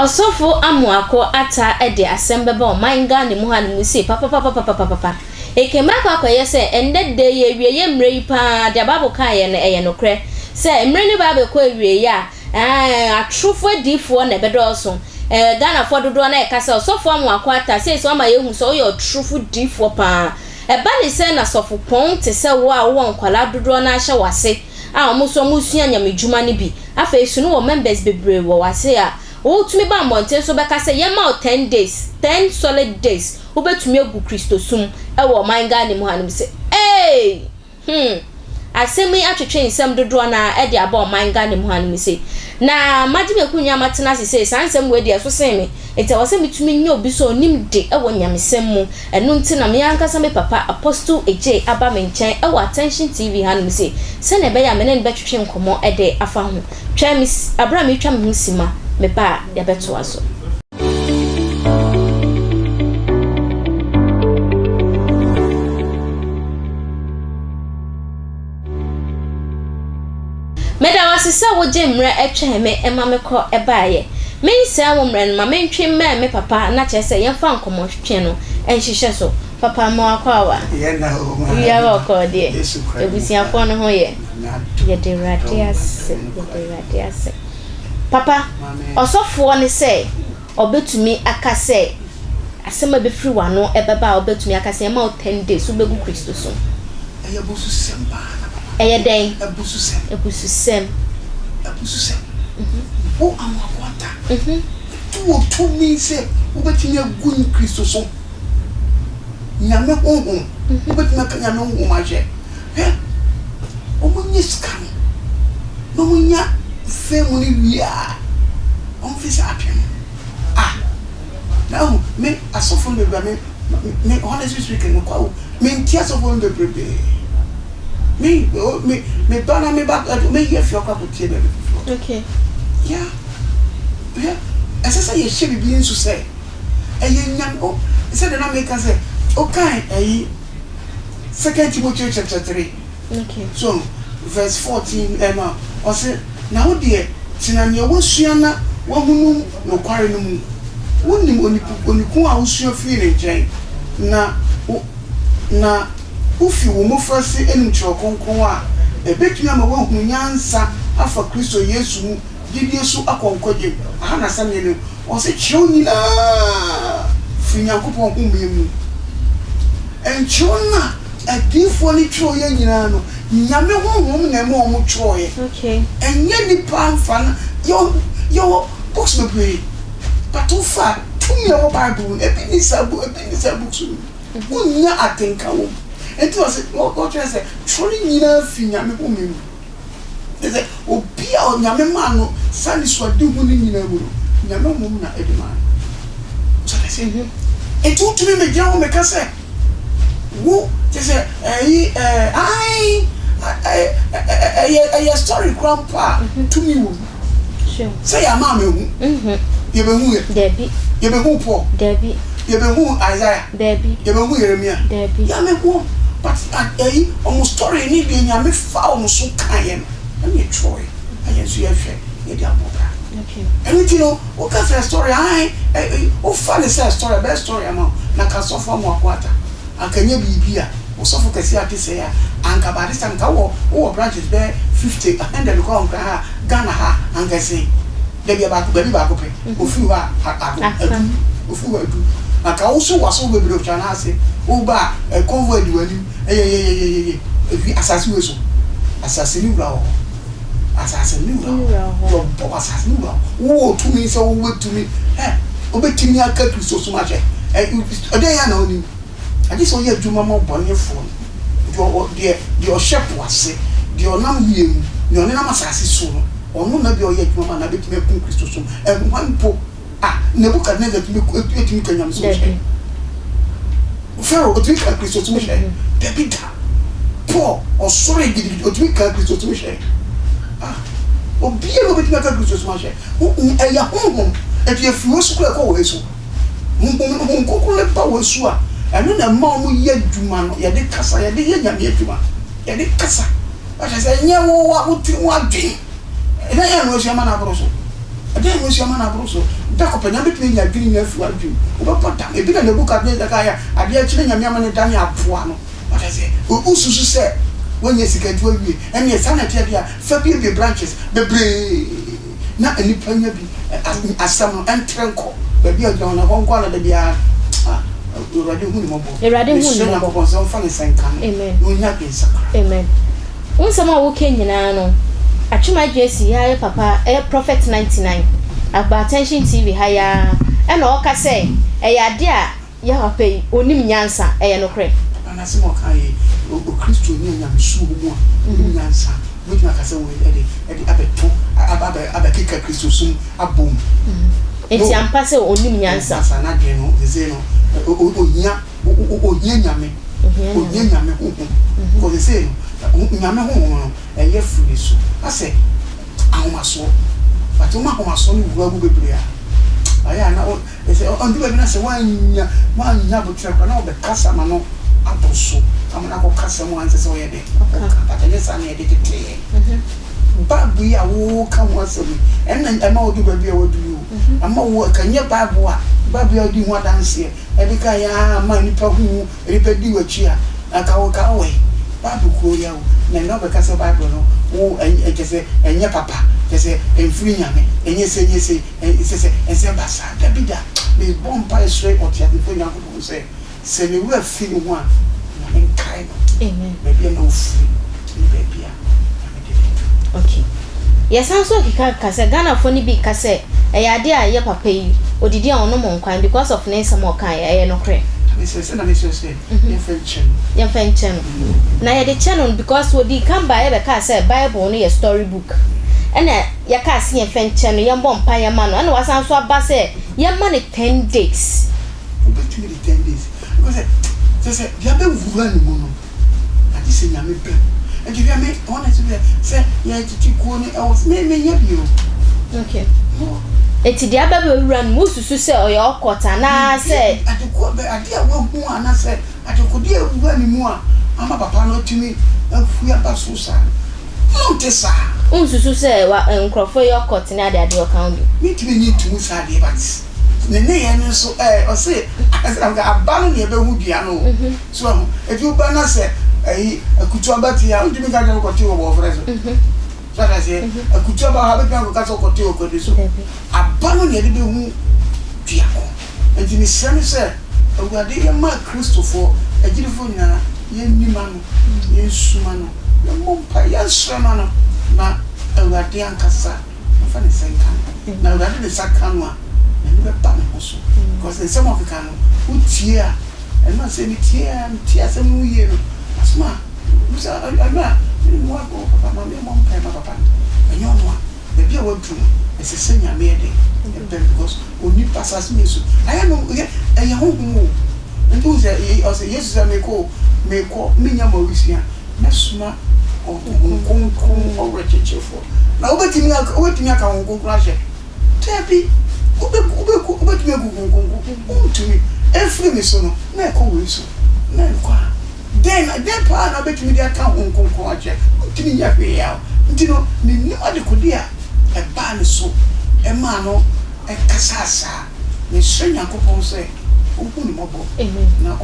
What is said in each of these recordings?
Osofo Amoako Attah ede asembeba o manga ne mu ha ne mu se papa ekema kwakoye se ende de ye wieye mre yi pa de babo kan ye ne eye nokre se mre ni ba be ko wieye a atrufo difo na bedoso Ghana for dodo na e ka se Osofo Amoako Attah se so ma ye hu so ye atrufo difo pa ba ni se na sofo pon te se wo a wo nkwala dodo na ahye wase a omuso musua nyamedwuma ne bi afa esu no members bebre wo wase a o tumi ba monten so beka say yema 10 days 10 solid days wo betumi agu Kristo sum e wo manga ne mu hanim say asemi atwetwe nsem dodo na e de aba manga ne mu hanim say na magime kunya matena say sansem we de so sen me ete wo se mitumi nya obi so onim de e wo nyamesem mu enu nti na me ankasa me papa Apostle Agyei aba me nchen e wo Attention TV hanim say se na be ya me ne betwetwe nkomo e de afa ho twa mi abra me twa me ho sima me ba ya beto aso meda wasisa wo jemre etwe me ema me ko ebaaye me nsa wo mre no ma me ntwe me papa na che se yemfa nkomo hwetwe no enhihye so papa ma akwa ye na ho ya wo ko de ebusia fo no ho ye de radias papa osofo ne say obetumi akase asema be free wano ebeba obetumi akase ma 10 days ubegu Kristo so eye bosu semba eye den ebusu sem o Amoako Attah tu mi se ubetumi agu Kristo so nyame honhom ubetumi akanya no honhom aje omunye scan no munya family we are on face apem now me asofo be me honestly speaking ko me ntia asofo be prepare me dona me back me here for kwa butie be okay yeah esa ye shebi bi nso say nyam o say na me ka say okay 2 Timothy chapter 3 okay so verse 14 o say na wo de tinanye wo suana wo hunu no kware no mu wonim oniku a wo sua fi ne nchen na ufi wo mo frase enim chiro konkon a ebetumi ama wo hunu nyansa afa Kristo Yesu mu gidie su akonkoje aha na samye no o se chiro nyina fi Nyankopon ko mu encho na adifo ni chiro ye nyina no nyame honhom na mo mo chiro ye okay enye ni pamfa yo books me pray but ufa tumi o Bible ebinisa books unya atenka wo enti o se o try say chiro nyina fi nyame ko mu eze obi a nyame ma no sani so de hu ni nyina mu nyame mo na edema so I say enti utumi me gya wo me ka say wo je say I story grandpa to me wo sure say ya ma me hu ye be hu ye Debbie ye be hu Paul Debbie ye be hu Isaiah Debbie ye be hu Jeremiah Debbie ya me hu but almost story ni bi nyame fa o so kan ye na me troy aye so ye hwe ye dia bobra okay anything no o ka say story o fa le say story best story am na ka so fa Amoako Attah akanya bibia o so fo kesi ate say anka ba this time ka wo branches be 50 and the ko ha Ghana ha anka say de bia ba ko pe ofu wa ofu wa du aka wo so wa so be bi cha na ase o ba convoy di wani efi asasi we so asasi ni wura wo bo asasi ni wura wo tumi so wo tumi obetimi aka Kristo so ma che ode ya na oni adi so ye djuma mo bonefo the shep wase the onam yem the onam asasi so no onu na bi o ye djuma na betimi ku Kristo so wanpo Nebukadnezar etimi kanyam so Pharaoh otimi ka Kristo so she David Paul osore gidi otimi ka Kristo so she obi e go betimi ka Kristo so she ya honhom e ye fiwo so ko wo eso honhom ko le pa wo so a eno na ma mu ye djuma no ye de kasa ye de ye nyame djuma ye de kasa ba se nye wo wa uti wa dwi e na ya no so ma na bro so da ko panya betumi nya adwini nya afi adwini obepota e bi na Nebukadnezar ka ya ade a kire nyame amane dan ya apoa no what I say ususu se wonye sikatu awie ene sanate dia fa bi branches bebre na anipa nya bi asam no entrenko ba bi agya na honko na da bia Erade hu ni mobo. Erade hu ni mobo. So fa ni senka no. Amen. No nya bi sakra. Amen. Unsama wo kenyina no. Atwuma Jesse ya papa prophet 99. Agba attention TV ha ya. E na o ka say e ya de a ya papa yi onim nyansa e ye no kre. Ana se mo kan yi o Kristo ni nya mesu mu a onim nyansa. Mo tuma ka say wo e de abeto abekeka Kristo sum abom. Enti ampa se onim nyansa. Nyansa na de no ze no onya nyame ko de say nyame ho no e ye furi so ase ahomaso but o ma ahomaso ni wuagu bebre a aya na o say on di be na say wanya botra kwa na o be kasa ma no aboso amana ko kasa mo anse so ye de but ye sa na ye de tete babu ya wo ka mo asemi en ma odu babu ya wodu yo ama wo kanye babu a babu ya di ho adanse e bi ka ya ma nipa hu nipa di wachi a aka wo ka we babu ko ya wo na no be ka se babu no wo kese enye papa kese enfiri nyame enye se se basa da bida me bomba straight out ya bi ko nyako ko se me we feel ho a na en kai no Amen. Baby no free baby a okay. Yes, I'm so kase Ghana phone bi kase e ya de a ye papa yi odidi a ono mo nkwan because of name some kan e no kre. Me say na me say ye fenchen. Na ye de channel because odi kan ba ye be ka say Bible no ye story book. Ena ye ka se ye fenchen ye mbom pa ye ma no ena wasan so aba say ye ma ne 10 days. Between the 10 days because say ya be wura ni mo no ati se nyame pe and you me honestly say ya titi ko ni e was me nya bio okay eti dia ba be run mususu say o ya okota na say ati ko be adi a wo hu ana say ati ko dia wura ni mu a ama papa no timi afu ya baso sa no te sa unsusu say wa nkrofo ya okota na ade o kan do me timi ni tumu sa de but nene ye no so o say abano ne be hu bia no so if you ba na say akutu abati ya undimi ka jago kote wo frezo so that say akutu aba ha be kan ka so kote wo kote so abano ne de be hu bia ko enti ni sane say awade ye ma Christopher agirifo nyana ye nima no ye suma no ye mompa ye srama no na awade ankasa fa ne senka na awade ne saka no a na ni be pa ne so because some of the can utie a and na say ni tie asem mu ye no asma musa ana ni mo ko papa ma me mo mpa papa enyo no a bia wadu esese nyame de because oni pasas me so aya no e ho hu ndu ze o se yesu za me ko me nya mo wisia na suma o kon o rechechefo na obetimi aka won kon ahye tebi obetimi kon tumi every me so no na ko we so na ko then pa na betimi dia ka kon ahye timi nya hwe ya ntino ni ade ko dia e ba ne so e ma no e kasasa ne swenya kopon se oku ni mobo na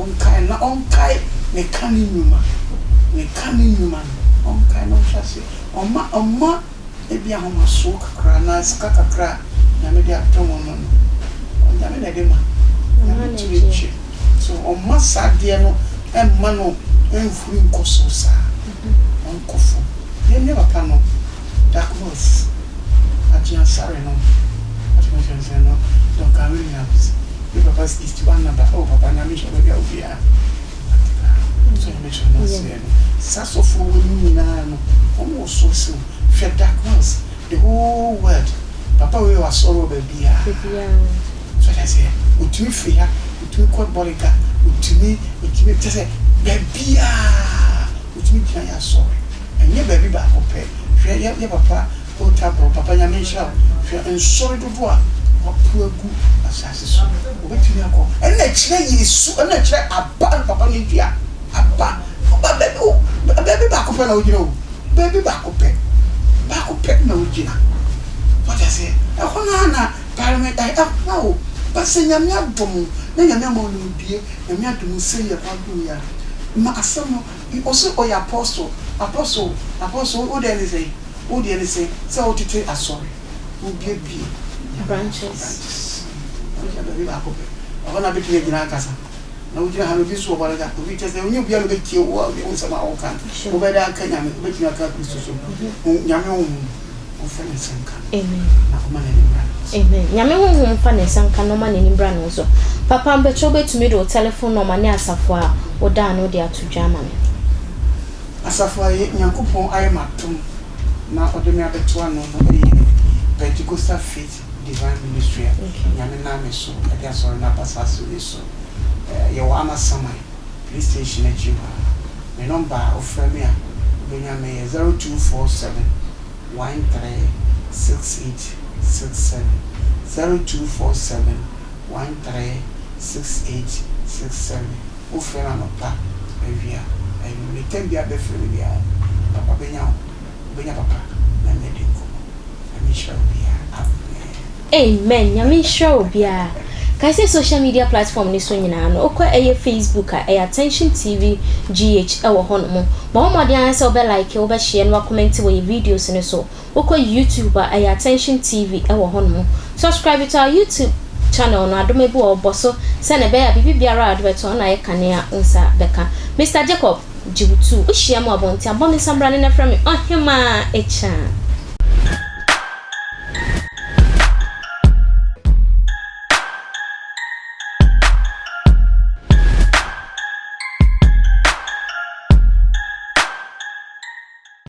onkai ne kani nyuma onkai no chase oma e bia ho maso kakra na sika kakra na me dia to mo no na me de ma na me chichi so oma sadie no e ma no enfuri nkoso sa onkofo ye ne papa no darkness Agyei sorry no no don't carry me up the papa's is one number papa na me show be obia so me show no say saso for we na no almost so darkness the whole world papa we was sorrow baby so I say utumi fia utumi kwa bolika utumi tese baby utumi kina ya sorry enye baby ba ko pe ye papa o tabo papa nya me show and sorry to do apuagu asase so obetumi akọ ena kire Yesu ena kire aba papa ne dua aba baby ba ko pe na ojina o baby ba ko pe na ojina what I say e hono na parliament I up now but say nyame adom na nyame ma no bie nyame adom say ya kwado ya ma asam also o ya apostle o dey say say o tete asori o bie branches o ya be ba ko be o na be tire gina kasa na o jira ha bi so ba da o bi tese onye bia no be tie wo o sama o kan o be da kan nyame be tire ka Kristo so nyame o fa ne sanka amen na ko ma ne bra amen nyame ho fa ne sanka no ma ne bra no so papa mbecho betumi do telephone number ne asafo a o da no de atodwa ma me asafo aye nyankopon aye matom na o de me abeto ano no be Pentecostal Faith Divine Ministry nyame na me so e dey sorry na pastor so ye wa amasama police station Agyei my number of me a benyame 0247 136867 0247 136867 o frena no pa evia me tem bia be frena bia papa benya papa na me de ko ami sure bia amen nyame sure bia Kaise social media platform ni so nyina no okwa Facebook Attention TV GH ewo hono mo ma mo de anse obe like obe share no comment we videos ni so okwa YouTube Attention TV ewo hono mo subscribe to our YouTube channel no adomebu oboso se ne be ya bibiara advert on na ye kanea unsa beka Mr Jacob Jibutu o share mo abonti abon nsambra ne na frame ohema echa